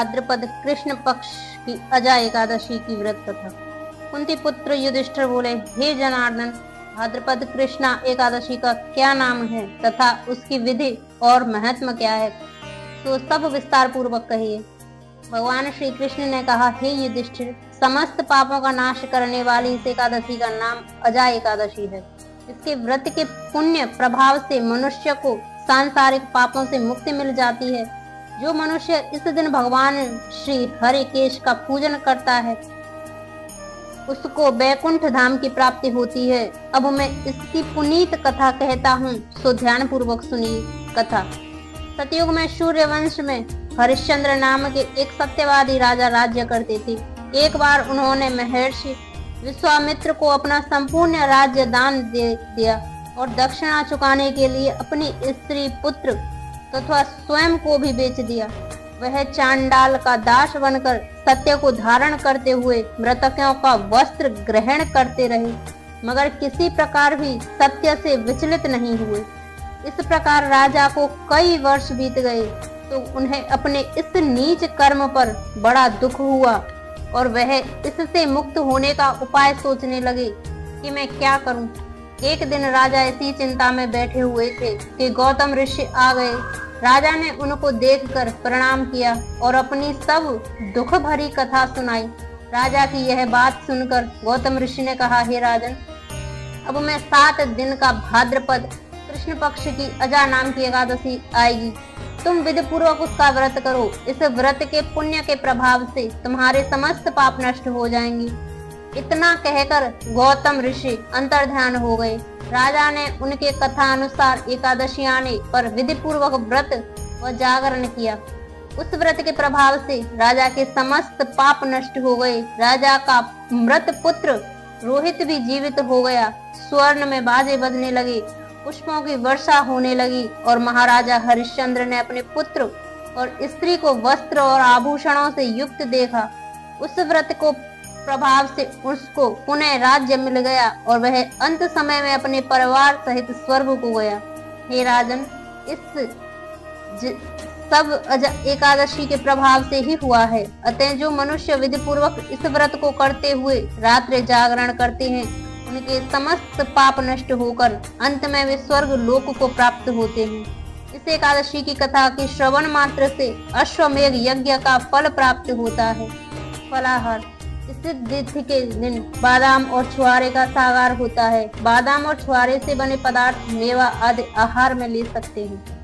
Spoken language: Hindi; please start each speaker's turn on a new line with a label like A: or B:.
A: भाद्रपद कृष्ण पक्ष की अजा एकादशी की व्रत कथा। कुंती पुत्र युधिष्ठिर बोले, हे जनार्दन, भाद्रपद कृष्णा एकादशी का क्या नाम है तथा उसकी विधि और महत्व क्या है, तो सब विस्तार पूर्वक कहिए। भगवान श्री कृष्ण ने कहा, हे युधिष्ठिर, समस्त पापों का नाश करने वाली इस एकादशी का नाम अजा एकादशी है। इसके व्रत के पुण्य प्रभाव से मनुष्य को सांसारिक पापों से मुक्ति मिल जाती है। जो मनुष्य इस दिन भगवान श्री हरिकेश का पूजन करता है उसको बैकुंठ धाम की प्राप्ति होती है। अब मैं इसकी पुनीत कथा कहता हूँ, सो ध्यान पूर्वक सुनिए कथा। सतयुग में सूर्यवंश में हरिश्चंद्र नाम के एक सत्यवादी राजा राज्य करते थे। एक बार उन्होंने महर्षि विश्वामित्र को अपना संपूर्ण राज्य दान दे दिया और दक्षिणा चुकाने के लिए अपनी स्त्री, पुत्र तथा स्वयं को भी बेच दिया। वह चांडाल का दास बनकर सत्य को धारण करते हुए मृतकों का वस्त्र ग्रहण करते रहे, मगर किसी प्रकार भी सत्य से विचलित नहीं हुए। इस प्रकार राजा को कई वर्ष बीत गए तो उन्हें अपने इस नीच कर्म पर बड़ा दुख हुआ और वह इससे मुक्त होने का उपाय सोचने लगे कि मैं क्या करूं। एक दिन राजा इसी चिंता में बैठे हुए थे कि गौतम ऋषि आ गए। राजा ने उनको देखकर प्रणाम किया और अपनी सब दुख भरी कथा सुनाई। राजा की यह बात सुनकर गौतम ऋषि ने कहा, हे राजन, अब मैं 7 दिन का भाद्रपद कृष्ण पक्ष की अजा नाम की एकादशी आएगी। तुम विधि पूर्वक उसका व्रत करो। इस व्रत के पुण्य के प्रभाव से तुम्हारे समस्त पाप नष्ट हो जाएंगे। इतना कहकर गौतम ऋषि अंतर्ध्यान हो गए। राजा ने उनके कथा अनुसार एकादशी आने पर विधि पूर्वक व्रत व जागरण किया। उस व्रत के प्रभाव से राजा के समस्त पाप नष्ट हो गए। राजा का मृत पुत्र रोहित भी जीवित हो गया। स्वर्ण में बाजे बजने लगे, पुष्पों की वर्षा होने लगी और महाराजा हरिश्चंद्र ने अपने पुत्र और स्त्री को वस्त्र और आभूषणों से युक्त देखा। उस व्रत को प्रभाव से उसको पुनः राज्य मिल गया और वह अंत समय में अपने परिवार सहित स्वर्ग को गया। हे राजन, इस सब एकादशी के प्रभाव से ही हुआ है। अतः जो मनुष्य विधि पूर्वक इस व्रत को करते हुए रात्रि जागरण करते हैं, उनके समस्त पाप नष्ट होकर अंत में वे स्वर्ग लोक को प्राप्त होते हैं। इस एकादशी की कथा के श्रवण मात्र से अश्वमेघ यज्ञ का फल प्राप्त होता है। फलाहार, इस तिथि के दिन बादाम और छुआरे का सागार होता है। बादाम और छुआरे से बने पदार्थ मेवा आदि आहार में ले सकते हैं।